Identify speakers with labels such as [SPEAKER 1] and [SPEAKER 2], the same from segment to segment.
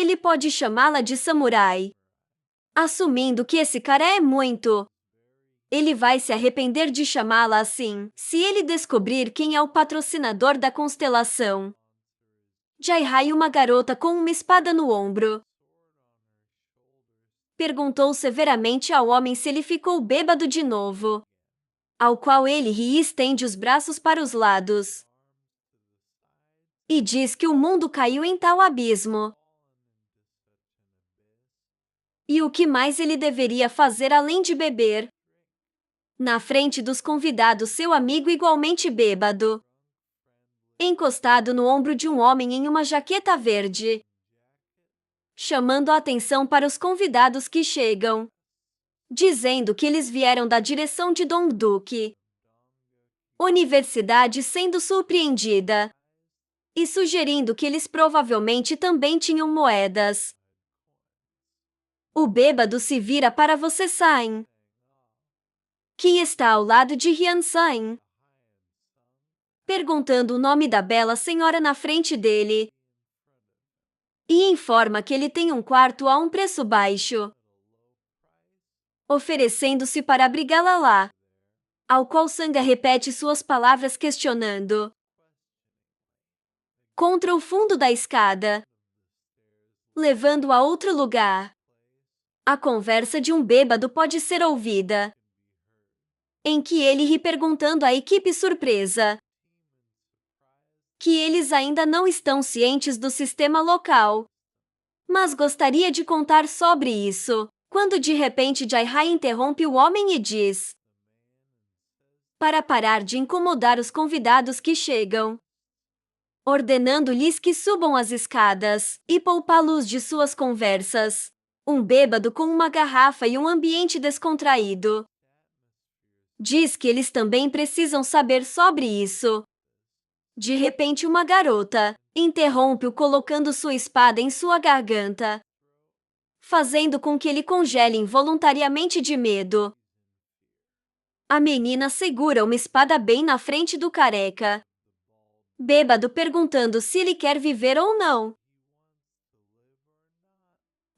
[SPEAKER 1] ele pode chamá-la de samurai. Assumindo que esse cara é muito. Ele vai se arrepender de chamá-la assim, se ele descobrir quem é o patrocinador da constelação. Jaihai, uma garota com uma espada no ombro, perguntou severamente ao homem se ele ficou bêbado de novo. Ao qual ele ri e estende os braços para os lados. E diz que o mundo caiu em tal abismo. E o que mais ele deveria fazer além de beber? Na frente dos convidados, seu amigo igualmente bêbado, encostado no ombro de um homem em uma jaqueta verde, chamando a atenção para os convidados que chegam, dizendo que eles vieram da direção de Dongduki Universidade, sendo surpreendida e sugerindo que eles provavelmente também tinham moedas. O bêbado se vira para você, Sain, que está ao lado de Hyun Sain, perguntando o nome da bela senhora na frente dele, e informa que ele tem um quarto a um preço baixo, oferecendo-se para abrigá-la lá, ao qual Sangha repete suas palavras questionando. Contra o fundo da escada, levando a outro lugar. A conversa de um bêbado pode ser ouvida, em que ele ri perguntando à equipe surpresa que eles ainda não estão cientes do sistema local, mas gostaria de contar sobre isso, quando de repente Jaihai interrompe o homem e diz para parar de incomodar os convidados que chegam, ordenando-lhes que subam as escadas e poupá-los de suas conversas. Um bêbado com uma garrafa e um ambiente descontraído diz que eles também precisam saber sobre isso. De repente, uma garota interrompe-o colocando sua espada em sua garganta, fazendo com que ele congele involuntariamente de medo. A menina segura uma espada bem na frente do careca, bêbado, perguntando se ele quer viver ou não.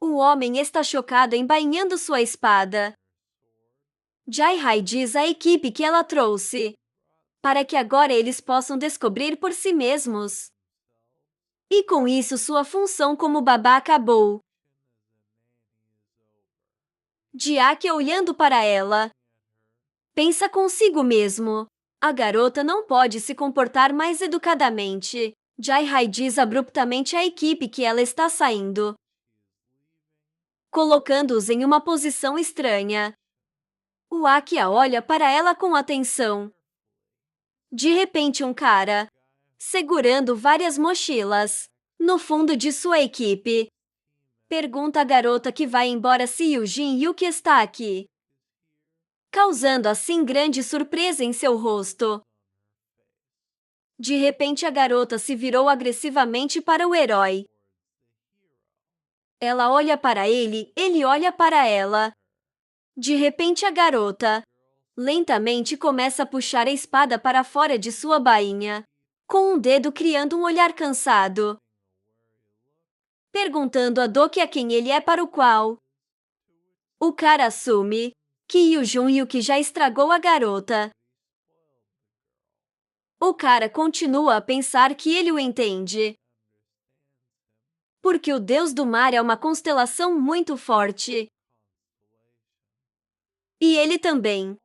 [SPEAKER 1] O homem está chocado embainhando sua espada. Jaihai diz à equipe que ela trouxe, para que agora eles possam descobrir por si mesmos. E com isso sua função como babá acabou. Jack, olhando para ela, pensa consigo mesmo. A garota não pode se comportar mais educadamente. Jaihai diz abruptamente à equipe que ela está saindo, colocando-os em uma posição estranha. O Akia olha para ela com atenção. De repente, um cara, segurando várias mochilas, no fundo de sua equipe, pergunta à garota que vai embora se Yujin Yuki está aqui, causando assim grande surpresa em seu rosto. De repente, a garota se virou agressivamente para o herói. Ela olha para ele olha para ela. De repente, a garota lentamente começa a puxar a espada para fora de sua bainha, com um dedo criando um olhar cansado, perguntando a Doki a quem ele é, para o qual o cara assume que Yujun Yuki já estragou a garota. O cara continua a pensar que ele o entende, porque o deus do mar é uma constelação muito forte. E ele também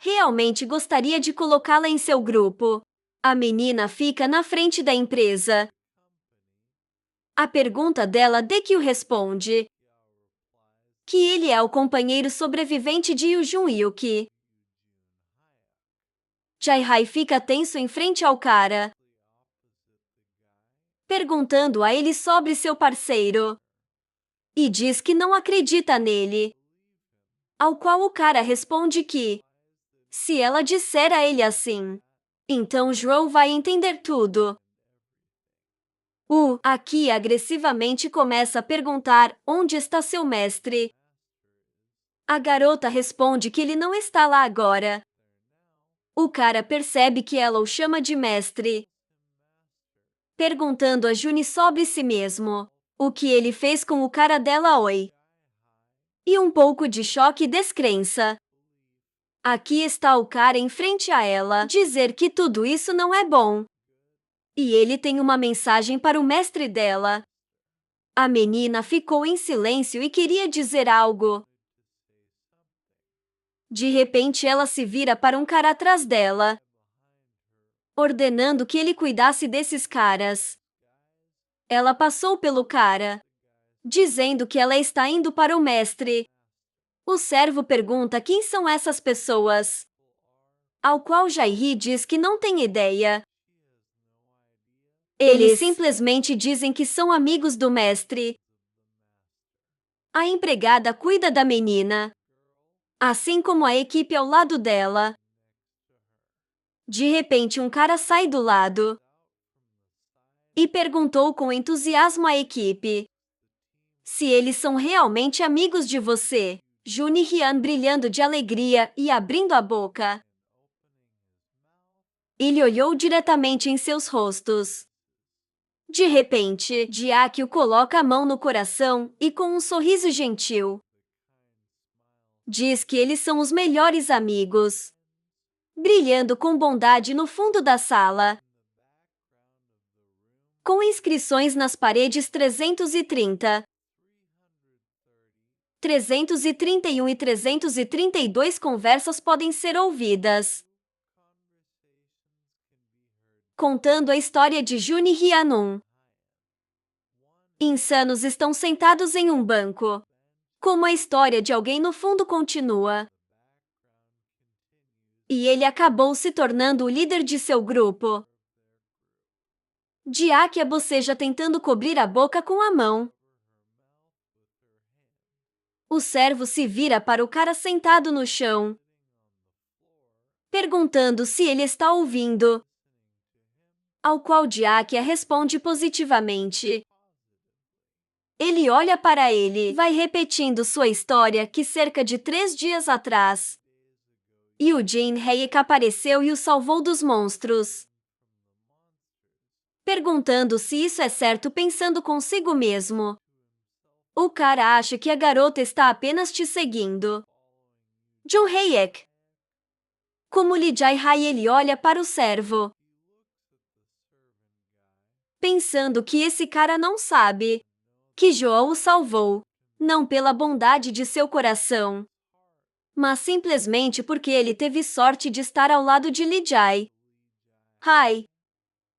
[SPEAKER 1] realmente gostaria de colocá-la em seu grupo. A menina fica na frente da empresa. A pergunta dela, Dekyu responde que ele é o companheiro sobrevivente de Yujun Yuki. Jaihai fica tenso em frente ao cara, perguntando a ele sobre seu parceiro, e diz que não acredita nele. Ao qual o cara responde que, se ela disser a ele assim, então Joe vai entender tudo. Aqui agressivamente começa a perguntar onde está seu mestre. A garota responde que ele não está lá agora. O cara percebe que ela o chama de mestre, perguntando a Juni sobre si mesmo. o que ele fez com o cara dela. Oi. E um pouco de choque e descrença. Aqui está o cara em frente a ela, dizer que tudo isso não é bom. E ele tem uma mensagem para o mestre dela. A menina ficou em silêncio e queria dizer algo. De repente ela se vira para um cara atrás dela, ordenando que ele cuidasse desses caras. Ela passou pelo cara, dizendo que ela está indo para o mestre. O servo pergunta quem são essas pessoas, ao qual Jairi diz que não tem ideia. Eles simplesmente dizem que são amigos do mestre. A empregada cuida da menina, assim como a equipe ao lado dela. De repente, um cara sai do lado e perguntou com entusiasmo à equipe se eles são realmente amigos de você. Jun e Hyun brilhando de alegria e abrindo a boca. Ele olhou diretamente em seus rostos. De repente, Jack o coloca a mão no coração e com um sorriso gentil diz que eles são os melhores amigos. Brilhando com bondade no fundo da sala, com inscrições nas paredes 330, 331 e 332 conversas podem ser ouvidas, contando a história de Jun e Rhiannon. Insanos estão sentados em um banco. Como a história de alguém no fundo continua. E ele acabou se tornando o líder de seu grupo. Jack boceja tentando cobrir a boca com a mão. O servo se vira para o cara sentado no chão, perguntando se ele está ouvindo. Ao qual Jack responde positivamente. Ele olha para ele, vai repetindo sua história que cerca de 3 dias atrás. E o Jin Hayek apareceu e o salvou dos monstros. Perguntando se isso é certo, pensando consigo mesmo. O cara acha que a garota está apenas te seguindo. Jun Hayek. Como Lee Jae-hai, ele olha para o servo, pensando que esse cara não sabe que João o salvou, não pela bondade de seu coração, mas simplesmente porque ele teve sorte de estar ao lado de Lee Jae-hai.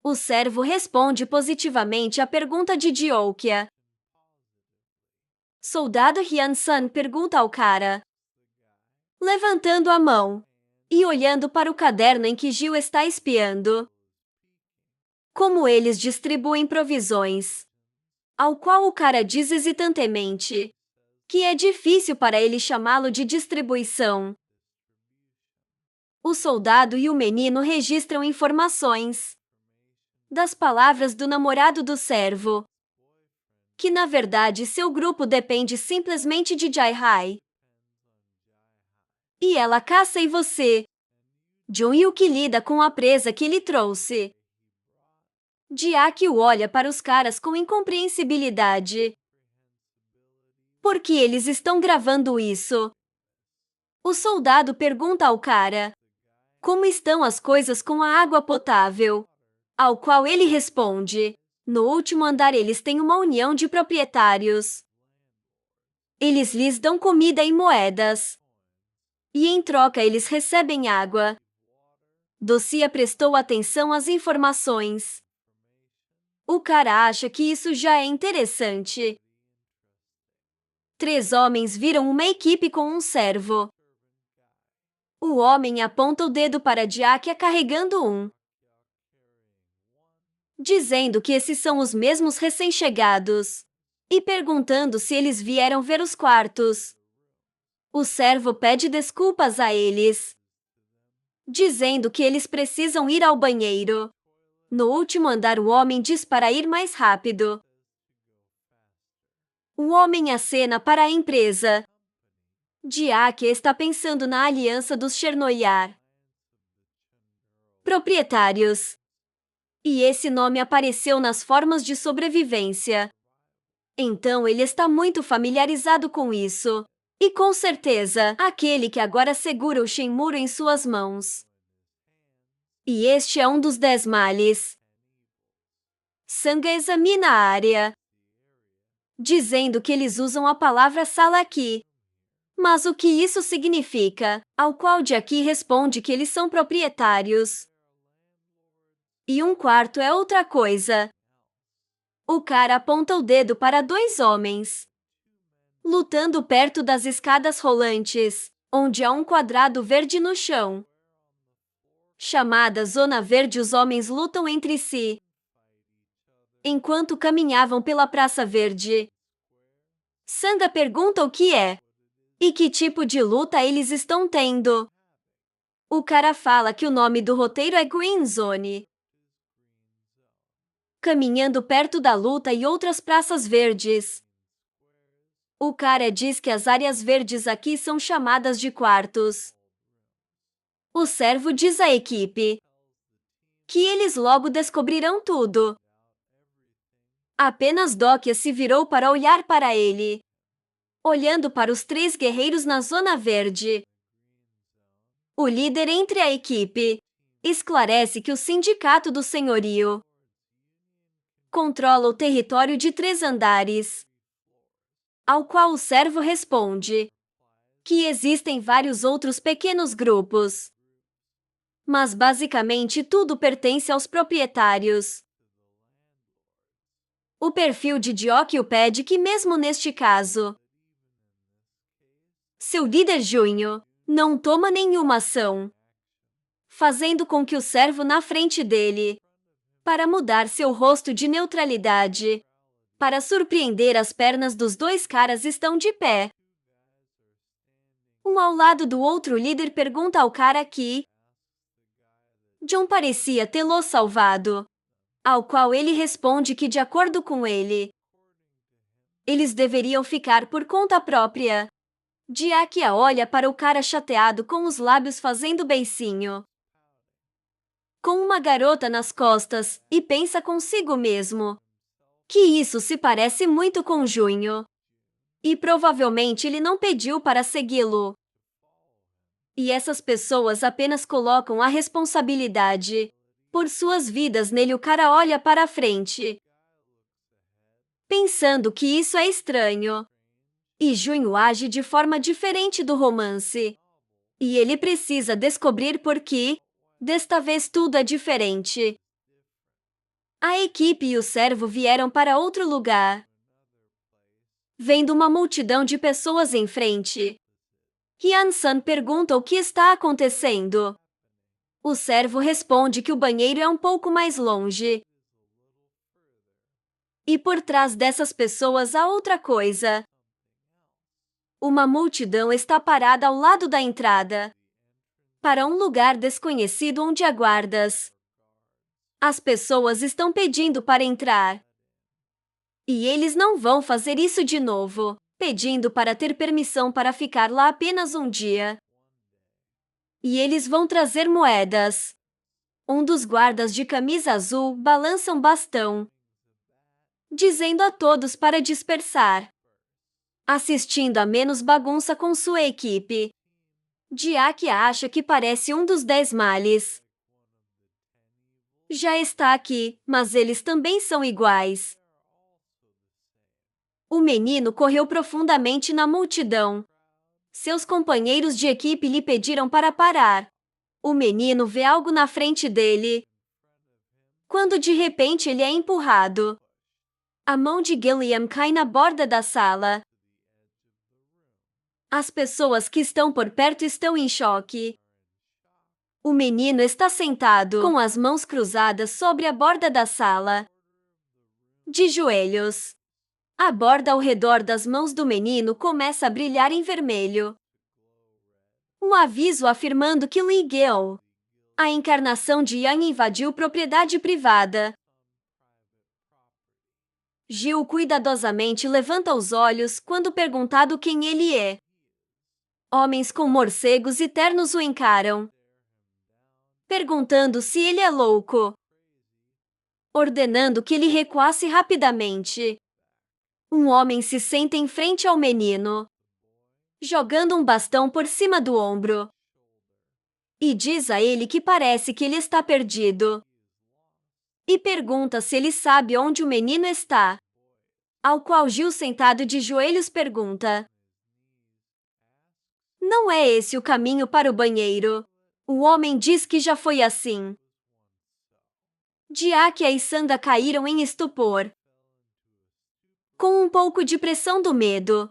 [SPEAKER 1] O servo responde positivamente à pergunta de Diokya. Soldado Hyun-san pergunta ao cara, levantando a mão e olhando para o caderno em que Gil está espiando. Como eles distribuem provisões. Ao qual o cara diz hesitantemente que é difícil para ele chamá-lo de distribuição. O soldado e o menino registram informações das palavras do namorado do servo, que na verdade seu grupo depende simplesmente de Jae-hai. E ela caça em você. Jun-yu que lida com a presa que lhe trouxe. Jack o olha para os caras com incompreensibilidade. Por que eles estão gravando isso? O soldado pergunta ao cara como estão as coisas com a água potável. Ao qual ele responde: no último andar eles têm uma união de proprietários. Eles lhes dão comida e moedas. E em troca eles recebem água. Docia prestou atenção às informações. O cara acha que isso já é interessante. 3 homens viram uma equipe com um servo. O homem aponta o dedo para Jack carregando um, dizendo que esses são os mesmos recém-chegados, e perguntando se eles vieram ver os quartos. O servo pede desculpas a eles, dizendo que eles precisam ir ao banheiro. No último andar, o homem diz para ir mais rápido. O homem acena para a empresa. Jack está pensando na aliança dos Chernobyl. Proprietários. E esse nome apareceu nas formas de sobrevivência. Então ele está muito familiarizado com isso. E com certeza, aquele que agora segura o Shenmue em suas mãos. E este é um dos 10 males. Sangha examina a área, dizendo que eles usam a palavra sala aqui. Mas o que isso significa? Ao qual Jackie responde que eles são proprietários. E um quarto é outra coisa. O cara aponta o dedo para 2 homens lutando perto das escadas rolantes, onde há um quadrado verde no chão. Chamada Zona Verde, os homens lutam entre si enquanto caminhavam pela Praça Verde. Sangha pergunta o que é e que tipo de luta eles estão tendo. O cara fala que o nome do roteiro é Green Zone. Caminhando perto da luta e outras praças verdes. O cara diz que as áreas verdes aqui são chamadas de quartos. O servo diz à equipe que eles logo descobrirão tudo. Apenas Dokia se virou para olhar para ele, olhando para os 3 guerreiros na zona verde. O líder entre a equipe esclarece que o Sindicato do Senhorio controla o território de 3 andares, ao qual o servo responde que existem vários outros pequenos grupos, mas basicamente tudo pertence aos proprietários. O perfil de Diokio pede que mesmo neste caso, seu líder Junho não toma nenhuma ação, fazendo com que o servo na frente dele, para mudar seu rosto de neutralidade, para surpreender, as pernas dos 2 caras estão de pé. Um ao lado do outro, líder pergunta ao cara que John parecia tê-lo salvado, ao qual ele responde que, de acordo com ele, eles deveriam ficar por conta própria. Diakia olha para o cara chateado com os lábios fazendo beicinho com uma garota nas costas e pensa consigo mesmo que isso se parece muito com Junho. E provavelmente ele não pediu para segui-lo. E essas pessoas apenas colocam a responsabilidade por suas vidas nele. O cara olha para a frente, pensando que isso é estranho. E Junho age de forma diferente do romance. E ele precisa descobrir por que, desta vez, tudo é diferente. A equipe e o servo vieram para outro lugar, vendo uma multidão de pessoas em frente. Hyun-san pergunta o que está acontecendo. O servo responde que o banheiro é um pouco mais longe. E por trás dessas pessoas há outra coisa. Uma multidão está parada ao lado da entrada para um lugar desconhecido onde há guardas. As pessoas estão pedindo para entrar. E eles não vão fazer isso de novo, pedindo para ter permissão para ficar lá apenas um dia. E eles vão trazer moedas. Um dos guardas de camisa azul balança um bastão, dizendo a todos para dispersar, assistindo a menos bagunça com sua equipe. Diakia acha que parece um dos 10 males. Já está aqui, mas eles também são iguais. O menino correu profundamente na multidão. Seus companheiros de equipe lhe pediram para parar. O menino vê algo na frente dele, quando de repente ele é empurrado. A mão de Gilliam cai na borda da sala. As pessoas que estão por perto estão em choque. O menino está sentado, com as mãos cruzadas sobre a borda da sala, de joelhos. A borda ao redor das mãos do menino começa a brilhar em vermelho. Um aviso afirmando que Lee Gil, a encarnação de Yang, invadiu propriedade privada. Gil cuidadosamente levanta os olhos quando perguntado quem ele é. Homens com morcegos e ternos o encaram, perguntando se ele é louco, ordenando que ele recuasse rapidamente. Um homem se senta em frente ao menino, jogando um bastão por cima do ombro, e diz a ele que parece que ele está perdido. E pergunta se ele sabe onde o menino está. Ao qual Gil, sentado de joelhos, pergunta: Não é esse o caminho para o banheiro? O homem diz que já foi assim. Diáquia e Sanda caíram em estupor. Com um pouco de pressão do medo,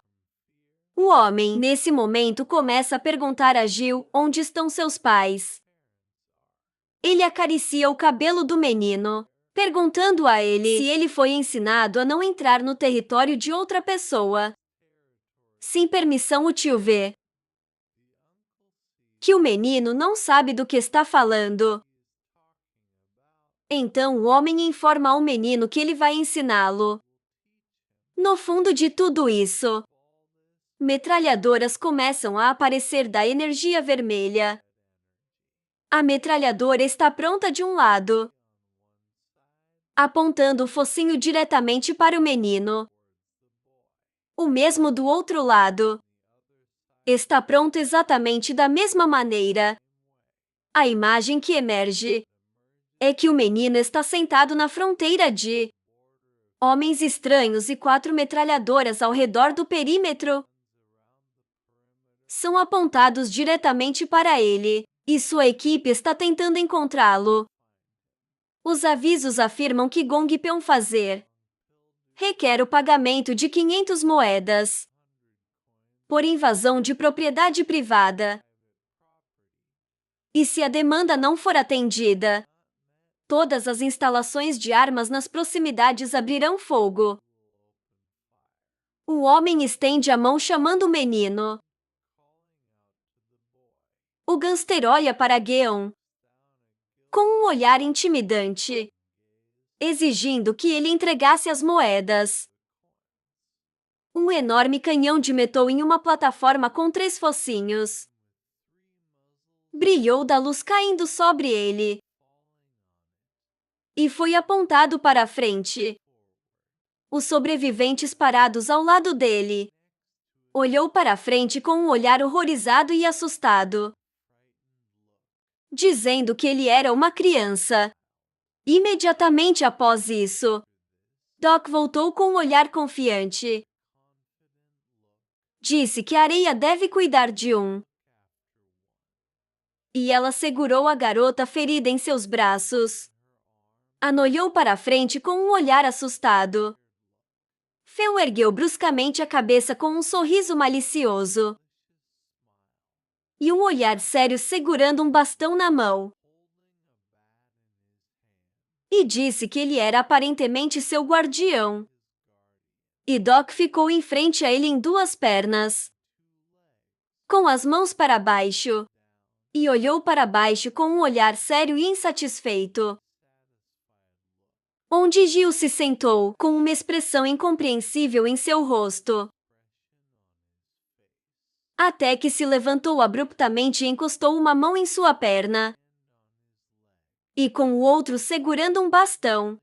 [SPEAKER 1] o homem, nesse momento, começa a perguntar a Gil onde estão seus pais. Ele acaricia o cabelo do menino, perguntando a ele se ele foi ensinado a não entrar no território de outra pessoa sem permissão. O tio vê que o menino não sabe do que está falando. Então o homem informa ao menino que ele vai ensiná-lo. No fundo de tudo isso, metralhadoras começam a aparecer da energia vermelha. A metralhadora está pronta de um lado, apontando o focinho diretamente para o menino. O mesmo do outro lado está pronto exatamente da mesma maneira. A imagem que emerge é que o menino está sentado na fronteira de homens estranhos e 4 metralhadoras ao redor do perímetro são apontados diretamente para ele, e sua equipe está tentando encontrá-lo. Os avisos afirmam que Gong Peon fazer requer o pagamento de 500 moedas por invasão de propriedade privada. E se a demanda não for atendida, todas as instalações de armas nas proximidades abrirão fogo. O homem estende a mão chamando o menino. O gangster olha para Geon com um olhar intimidante, exigindo que ele entregasse as moedas. Um enorme canhão de metal em uma plataforma com 3 focinhos brilhou da luz caindo sobre ele e foi apontado para a frente. Os sobreviventes parados ao lado dele olhou para a frente com um olhar horrorizado e assustado, dizendo que ele era uma criança. Imediatamente após isso, Doc voltou com um olhar confiante. Disse que a areia deve cuidar de um. E ela segurou a garota ferida em seus braços. An olhou para a frente com um olhar assustado. Fel ergueu bruscamente a cabeça com um sorriso malicioso e um olhar sério, segurando um bastão na mão. E disse que ele era aparentemente seu guardião. E Doc ficou em frente a ele em 2 pernas, com as mãos para baixo, e olhou para baixo com um olhar sério e insatisfeito. Onde Gil se sentou, com uma expressão incompreensível em seu rosto. Até que se levantou abruptamente e encostou uma mão em sua perna, e com o outro segurando um bastão,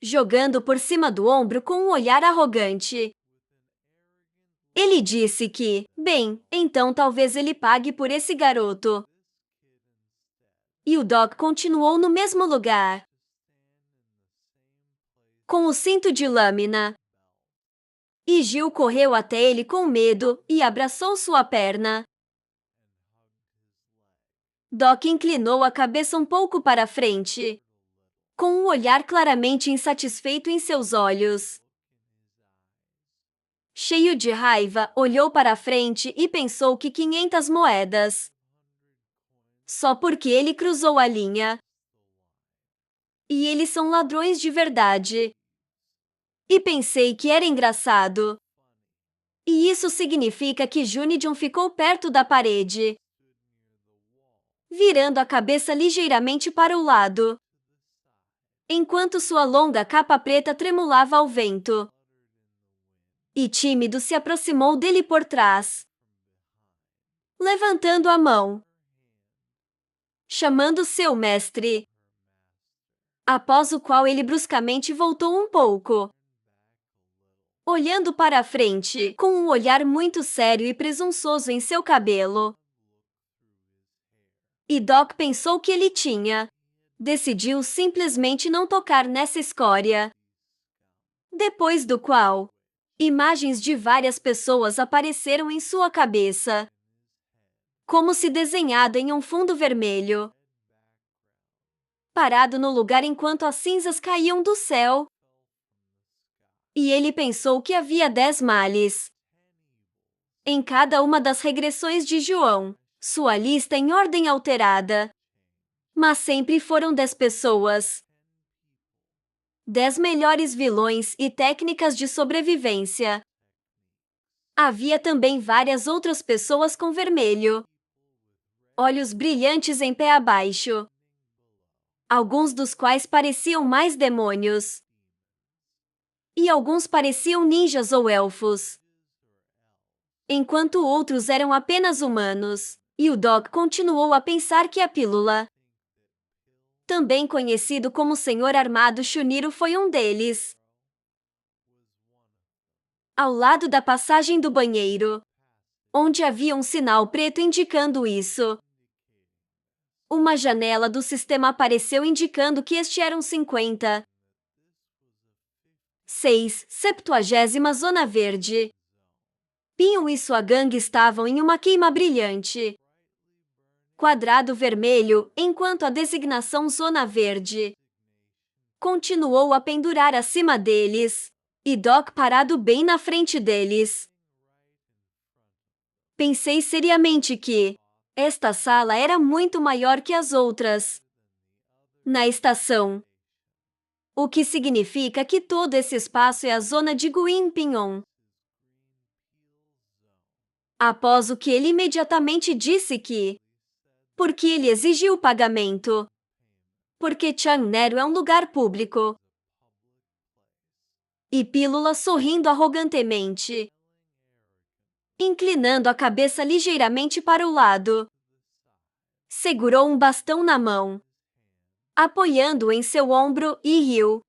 [SPEAKER 1] jogando por cima do ombro com um olhar arrogante. Ele disse que, bem, então talvez ele pague por esse garoto. E o Doc continuou no mesmo lugar, com o cinto de lâmina. E Gil correu até ele com medo e abraçou sua perna. Doc inclinou a cabeça um pouco para a frente, com um olhar claramente insatisfeito em seus olhos. Cheio de raiva, olhou para a frente e pensou que 500 moedas. Só porque ele cruzou a linha. E eles são ladrões de verdade. E pensei que era engraçado. E isso significa que Junidon ficou perto da parede, virando a cabeça ligeiramente para o lado, enquanto sua longa capa preta tremulava ao vento. E tímido se aproximou dele por trás, levantando a mão, chamando seu mestre, após o qual ele bruscamente voltou um pouco. olhando para a frente, com um olhar muito sério e presunçoso em seu cabelo. E Doc pensou que ele tinha. Decidiu simplesmente não tocar nessa escória. Depois do qual, imagens de várias pessoas apareceram em sua cabeça, como se desenhada em um fundo vermelho. Parado no lugar enquanto as cinzas caíam do céu. E ele pensou que havia 10 males em cada uma das regressões de João, sua lista em ordem alterada. Mas sempre foram 10 pessoas. 10 melhores vilões e técnicas de sobrevivência. Havia também várias outras pessoas com vermelho, olhos brilhantes em pé abaixo, alguns dos quais pareciam mais demônios. E alguns pareciam ninjas ou elfos, enquanto outros eram apenas humanos. E o Doc continuou a pensar que a pílula, também conhecido como Senhor Armado Shuniro, foi um deles. Ao lado da passagem do banheiro, onde havia um sinal preto indicando isso, uma janela do sistema apareceu indicando que este era um 50. 70ª Zona Verde. Pion e sua gangue estavam em uma queima brilhante. Quadrado vermelho, enquanto a designação Zona Verde continuou a pendurar acima deles, e Doc parado bem na frente deles. Pensei seriamente que esta sala era muito maior que as outras na estação, o que significa que todo esse espaço é a zona de Guin Pinhon. Após o que ele imediatamente disse que, porque ele exigiu o pagamento, porque Changnero é um lugar público. E Pílula sorrindo arrogantemente, inclinando a cabeça ligeiramente para o lado, segurou um bastão na mão, apoiando-o em seu ombro e riu,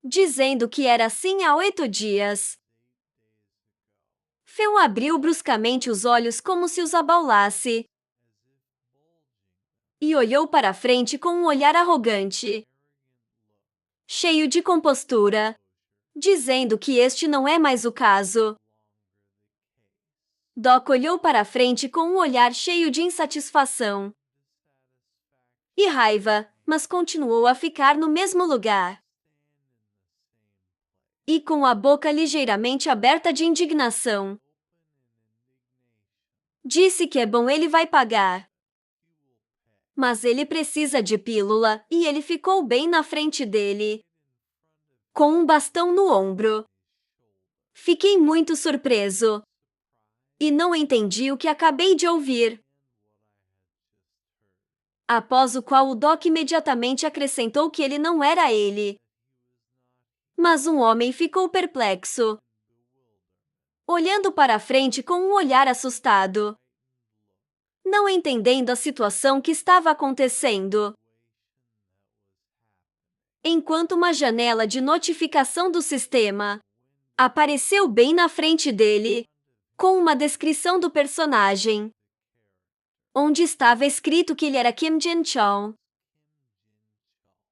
[SPEAKER 1] dizendo que era assim há 8 dias. Feun abriu bruscamente os olhos como se os abaulasse e olhou para a frente com um olhar arrogante, cheio de compostura, dizendo que este não é mais o caso. Doc olhou para a frente com um olhar cheio de insatisfação e raiva, mas continuou a ficar no mesmo lugar. E com a boca ligeiramente aberta de indignação, disse que é bom, ele vai pagar. Mas ele precisa de pílula, e ele ficou bem na frente dele, com um bastão no ombro. Fiquei muito surpreso e não entendi o que acabei de ouvir. Após o qual o Doc imediatamente acrescentou que ele não era ele. Mas um homem ficou perplexo, olhando para a frente com um olhar assustado, não entendendo a situação que estava acontecendo. Enquanto uma janela de notificação do sistema apareceu bem na frente dele, com uma descrição do personagem, onde estava escrito que ele era Kim Jin-chol.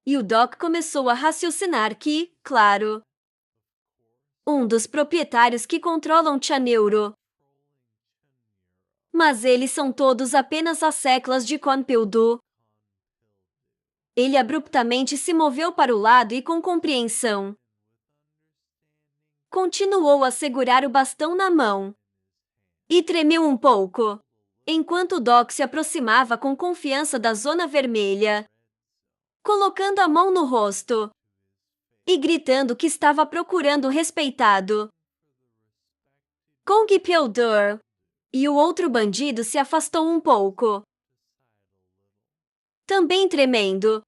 [SPEAKER 1] E o Doc começou a raciocinar que, claro, um dos proprietários que controlam Channeuro. Mas eles são todos apenas as seclas de Konpildu. Ele abruptamente se moveu para o lado e, com compreensão, continuou a segurar o bastão na mão e tremeu um pouco, enquanto Doc se aproximava com confiança da zona vermelha, colocando a mão no rosto e gritando que estava procurando o respeitado Kong Pildur. E o outro bandido se afastou um pouco, também tremendo,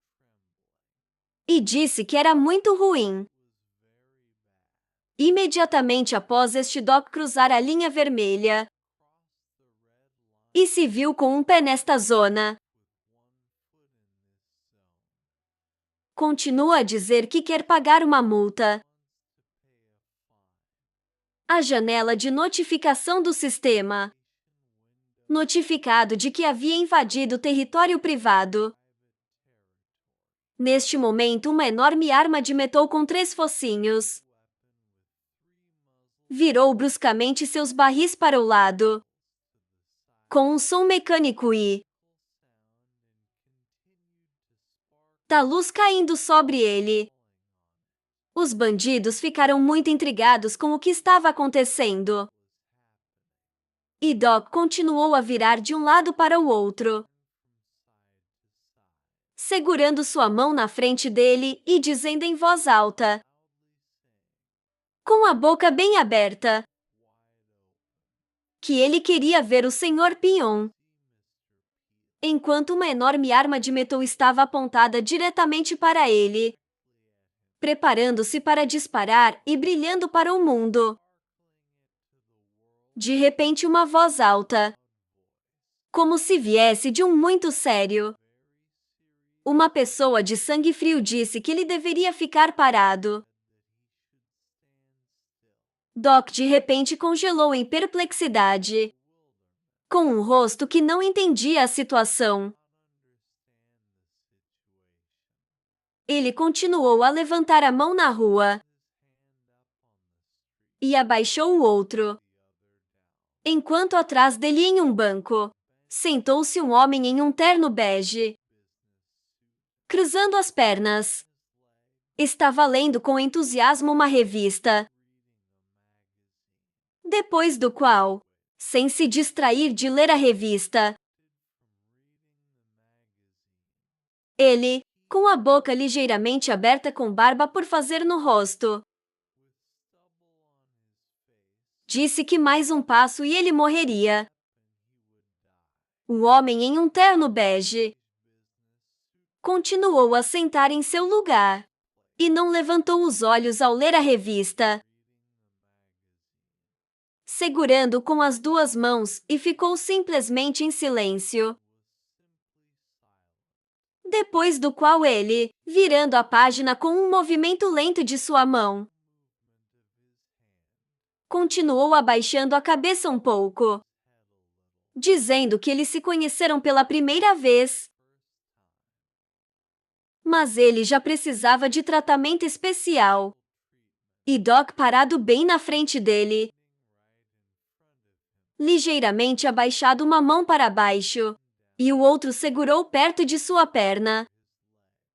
[SPEAKER 1] e disse que era muito ruim. Imediatamente após este, Doc cruzar a linha vermelha e se viu com um pé nesta zona. Continua a dizer que quer pagar uma multa A janela de notificação do sistema. Notificado de que havia invadido território privado. Neste momento, uma enorme arma de metal com 3 focinhos virou bruscamente seus barris para o lado, com um som mecânico e da luz caindo sobre ele. Os bandidos ficaram muito intrigados com o que estava acontecendo. E Doc continuou a virar de um lado para o outro, segurando sua mão na frente dele e dizendo em voz alta, com a boca bem aberta, que ele queria ver o Sr. Pion. Enquanto uma enorme arma de metal estava apontada diretamente para ele, preparando-se para disparar e brilhando para o mundo. De repente, uma voz alta, como se viesse de um muito sério. Uma pessoa de sangue frio disse que ele deveria ficar parado. Doc de repente congelou em perplexidade, com um rosto que não entendia a situação. Ele continuou a levantar a mão na rua e abaixou o outro. Enquanto atrás dele, em um banco, sentou-se um homem em um terno bege, cruzando as pernas. Estava lendo com entusiasmo uma revista, depois do qual, sem se distrair de ler a revista, ele, com a boca ligeiramente aberta com barba por fazer no rosto, disse que mais um passo e ele morreria. O homem em um terno bege continuou a sentar em seu lugar e não levantou os olhos ao ler a revista, segurando com as 2 mãos, e ficou simplesmente em silêncio. Depois do qual ele, virando a página com um movimento lento de sua mão, continuou abaixando a cabeça um pouco, dizendo que eles se conheceram pela primeira vez. Mas ele já precisava de tratamento especial. E Doc, parado bem na frente dele, ligeiramente abaixado uma mão para baixo, e o outro segurou perto de sua perna,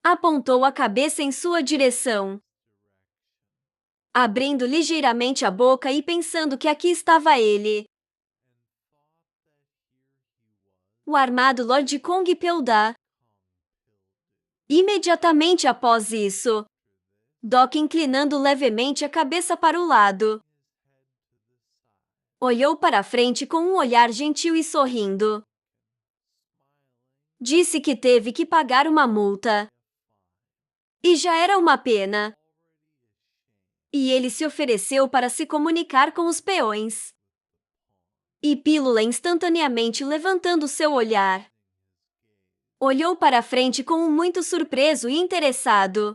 [SPEAKER 1] apontou a cabeça em sua direção, abrindo ligeiramente a boca e pensando que aqui estava ele, o armado Lord Kong Pelda. Imediatamente após isso, Doc, inclinando levemente a cabeça para o lado, olhou para frente com um olhar gentil e sorrindo. Disse que teve que pagar uma multa. E já era uma pena. E ele se ofereceu para se comunicar com os peões. E Pílula, instantaneamente levantando seu olhar, olhou para frente com um muito surpreso e interessado.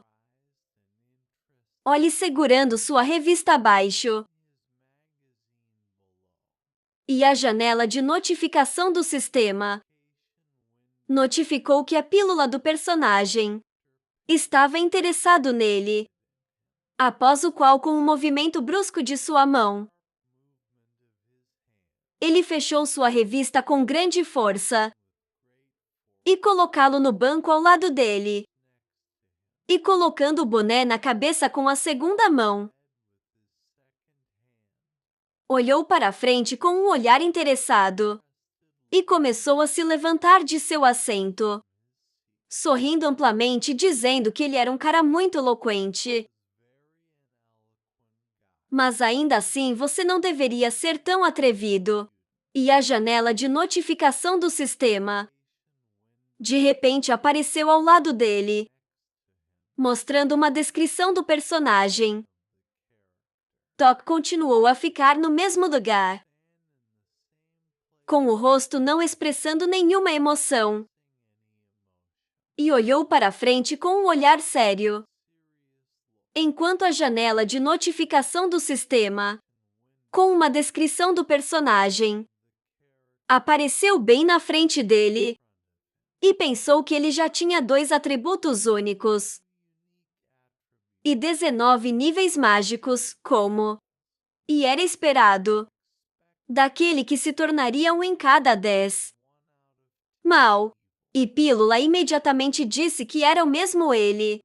[SPEAKER 1] Olhe segurando sua revista abaixo. E a janela de notificação do sistema notificou que a pílula do personagem estava interessado nele, após o qual, com um movimento brusco de sua mão, ele fechou sua revista com grande força e colocá-lo no banco ao lado dele, e colocando o boné na cabeça com a segunda mão, olhou para frente com um olhar interessado e começou a se levantar de seu assento, sorrindo amplamente, dizendo que ele era um cara muito eloquente. Mas ainda assim você não deveria ser tão atrevido. E a janela de notificação do sistema de repente apareceu ao lado dele, mostrando uma descrição do personagem. Doc continuou a ficar no mesmo lugar, com o rosto não expressando nenhuma emoção, e olhou para frente com um olhar sério, enquanto a janela de notificação do sistema com uma descrição do personagem. Apareceu bem na frente dele e pensou que ele já tinha 2 atributos únicos e 19 níveis mágicos, como e era esperado daquele que se tornaria um em cada 10. Mal. E Pílula imediatamente disse que era o mesmo ele.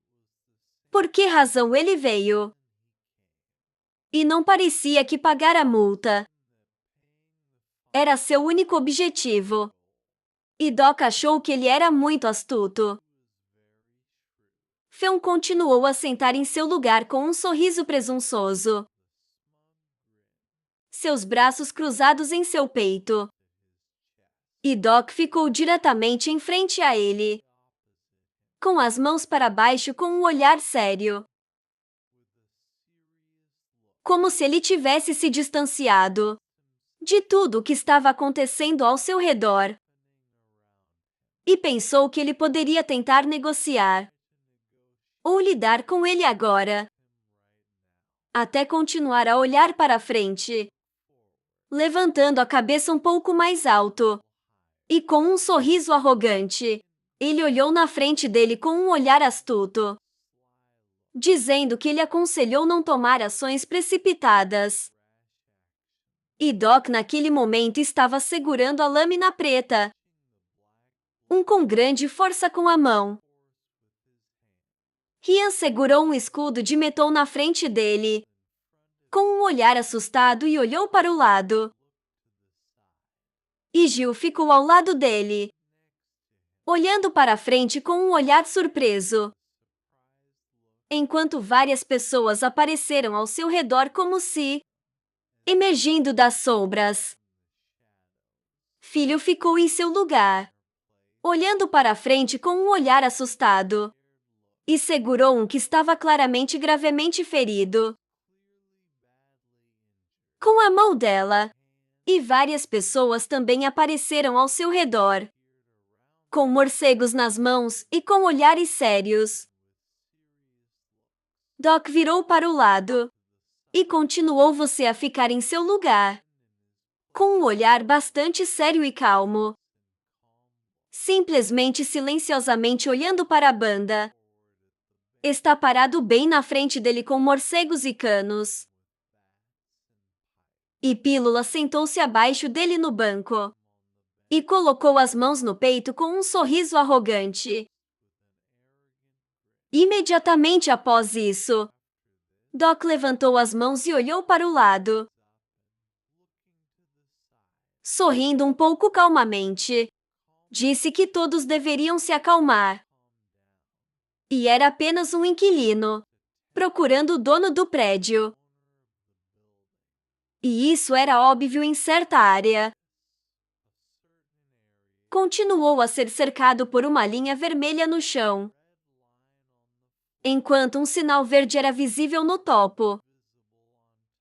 [SPEAKER 1] Por que razão ele veio? E não parecia que pagar a multa era seu único objetivo. E Doc achou que ele era muito astuto. Feon continuou a sentar em seu lugar com um sorriso presunçoso, seus braços cruzados em seu peito. E Doc ficou diretamente em frente a ele, com as mãos para baixo com um olhar sério, como se ele tivesse se distanciado de tudo o que estava acontecendo ao seu redor. E pensou que ele poderia tentar negociar ou lidar com ele agora, até continuar a olhar para frente, levantando a cabeça um pouco mais alto. E com um sorriso arrogante, ele olhou na frente dele com um olhar astuto, dizendo que ele aconselhou não tomar ações precipitadas. E Doc naquele momento estava segurando a lâmina preta, com grande força com a mão. Rian segurou um escudo de metal na frente dele, com um olhar assustado e olhou para o lado. E Gil ficou ao lado dele, olhando para frente com um olhar surpreso, enquanto várias pessoas apareceram ao seu redor como se emergindo das sombras. Filho ficou em seu lugar, olhando para frente com um olhar assustado, e segurou um que estava claramente gravemente ferido com a mão dela. E várias pessoas também apareceram ao seu redor, com morcegos nas mãos e com olhares sérios. Doc virou para o lado e continuou você a ficar em seu lugar, com um olhar bastante sério e calmo, simplesmente silenciosamente olhando para a banda. Está parado bem na frente dele com morcegos e canos. E Pílula sentou-se abaixo dele no banco e colocou as mãos no peito com um sorriso arrogante. Imediatamente após isso, Doc levantou as mãos e olhou para o lado, sorrindo um pouco calmamente. Disse que todos deveriam se acalmar. E era apenas um inquilino, procurando o dono do prédio. E isso era óbvio em certa área. Continuou a ser cercado por uma linha vermelha no chão, enquanto um sinal verde era visível no topo,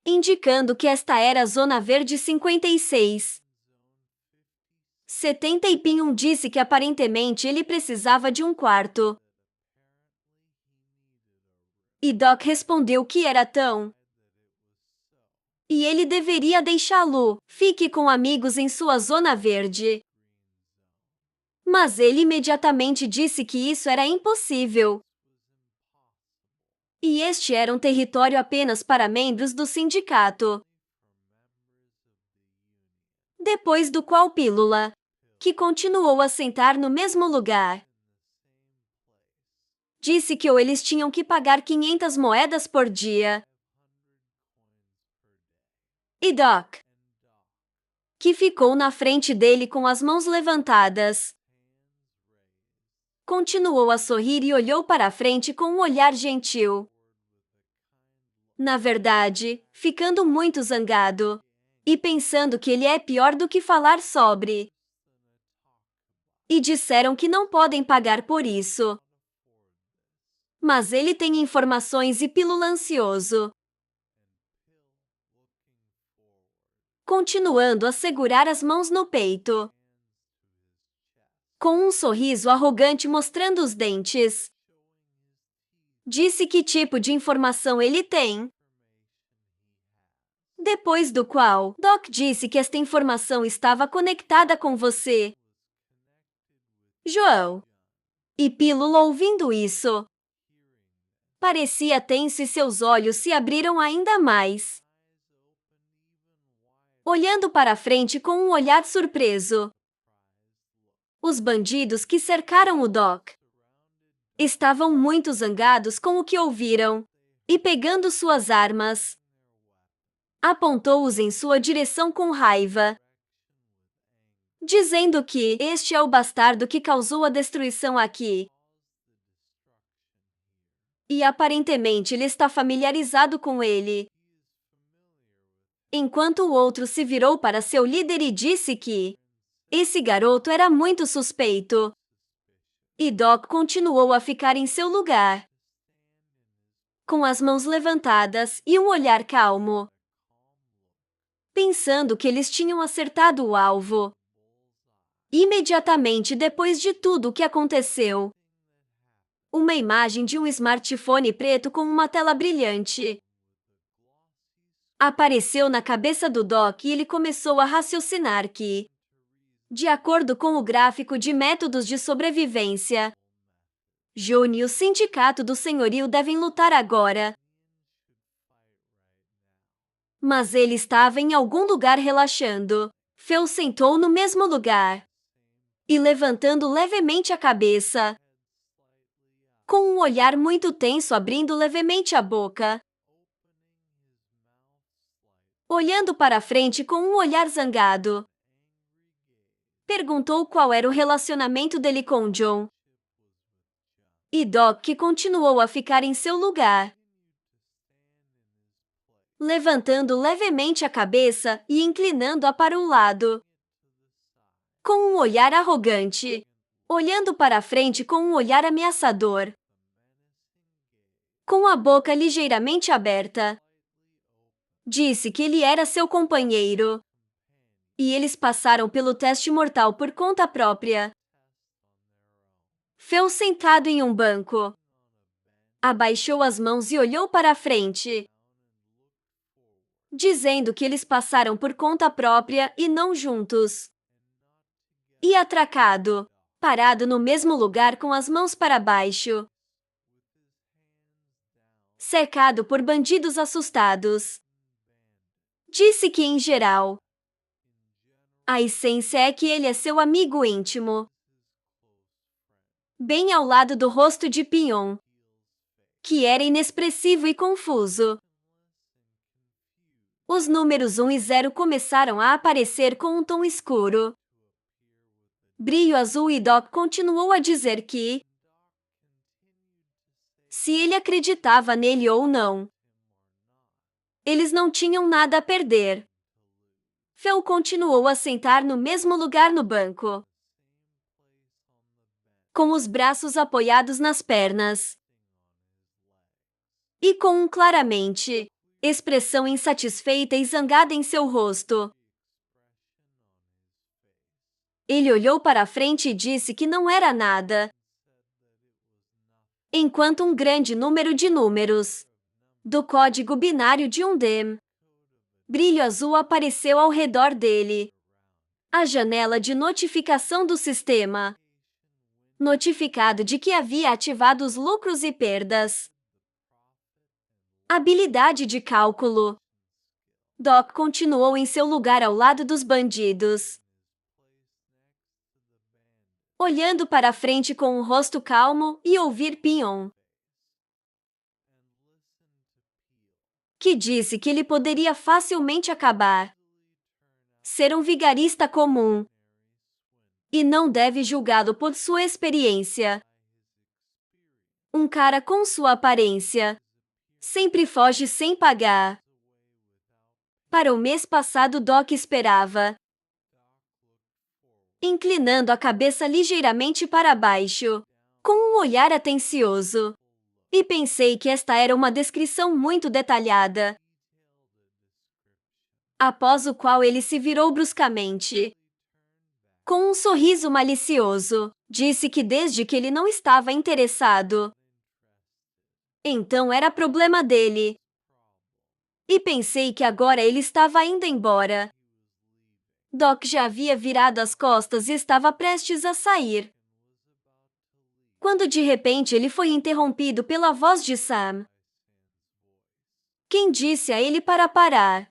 [SPEAKER 1] indicando que esta era a Zona Verde 56. 70 e Pinhum disse que aparentemente ele precisava de um quarto. E Doc respondeu que era tão. E ele deveria deixá-lo. Fique com amigos em sua Zona Verde. Mas ele imediatamente disse que isso era impossível. E este era um território apenas para membros do sindicato. Depois do qual Pílula, que continuou a sentar no mesmo lugar, disse que ou eles tinham que pagar 500 moedas por dia. E Doc, que ficou na frente dele com as mãos levantadas, continuou a sorrir e olhou para a frente com um olhar gentil. Na verdade, ficando muito zangado e pensando que ele é pior do que falar sobre. E disseram que não podem pagar por isso. Mas ele tem informações e Pílula ansioso, continuando a segurar as mãos no peito, com um sorriso arrogante mostrando os dentes. Disse que tipo de informação ele tem. Depois do qual, Doc disse que esta informação estava conectada com você, João. E Pílula, ouvindo isso, parecia tenso e seus olhos se abriram ainda mais, olhando para frente com um olhar surpreso. Os bandidos que cercaram o Doc estavam muito zangados com o que ouviram e, pegando suas armas, apontou-os em sua direção com raiva, dizendo que este é o bastardo que causou a destruição aqui. E aparentemente ele está familiarizado com ele. Enquanto o outro se virou para seu líder e disse que esse garoto era muito suspeito. E Doc continuou a ficar em seu lugar, com as mãos levantadas e um olhar calmo, pensando que eles tinham acertado o alvo. Imediatamente depois de tudo o que aconteceu, uma imagem de um smartphone preto com uma tela brilhante apareceu na cabeça do Doc e ele começou a raciocinar que, de acordo com o gráfico de métodos de sobrevivência, June e o Sindicato do Senhorio devem lutar agora. Mas ele estava em algum lugar relaxando. Phil sentou no mesmo lugar e, levantando levemente a cabeça, com um olhar muito tenso, abrindo levemente a boca, olhando para frente com um olhar zangado, perguntou qual era o relacionamento dele com John. E Doc, que continuou a ficar em seu lugar, levantando levemente a cabeça e inclinando-a para um lado, com um olhar arrogante, olhando para frente com um olhar ameaçador, com a boca ligeiramente aberta, disse que ele era seu companheiro. E eles passaram pelo teste mortal por conta própria. Phil, sentado em um banco, abaixou as mãos e olhou para a frente, dizendo que eles passaram por conta própria e não juntos. E atracado, parado no mesmo lugar com as mãos para baixo, cercado por bandidos assustados, disse que, em geral, a essência é que ele é seu amigo íntimo. Bem ao lado do rosto de Pion, que era inexpressivo e confuso, os números 1 e 0 começaram a aparecer com um tom escuro. Brilho azul, e Doc continuou a dizer que, se ele acreditava nele ou não, eles não tinham nada a perder. Phil continuou a sentar no mesmo lugar no banco, com os braços apoiados nas pernas e com claramente expressão insatisfeita e zangada em seu rosto. Ele olhou para a frente e disse que não era nada, enquanto um grande número de números do código binário de um DEM, brilho azul, apareceu ao redor dele. A janela de notificação do sistema, notificado de que havia ativado os lucros e perdas. Habilidade de cálculo. Doc continuou em seu lugar ao lado dos bandidos, olhando para frente com um rosto calmo e ouvir Pion, que disse que ele poderia facilmente acabar, ser um vigarista comum, e não deve julgá-lo por sua experiência. Um cara com sua aparência sempre foge sem pagar. Para o mês passado, Doc esperava, inclinando a cabeça ligeiramente para baixo, com um olhar atencioso. E pensei que esta era uma descrição muito detalhada. Após o qual ele se virou bruscamente, com um sorriso malicioso, disse que desde que ele não estava interessado, então era problema dele. E pensei que agora ele estava indo embora. Doc já havia virado as costas e estava prestes a sair, quando de repente ele foi interrompido pela voz de Sam. Quem disse a ele para parar?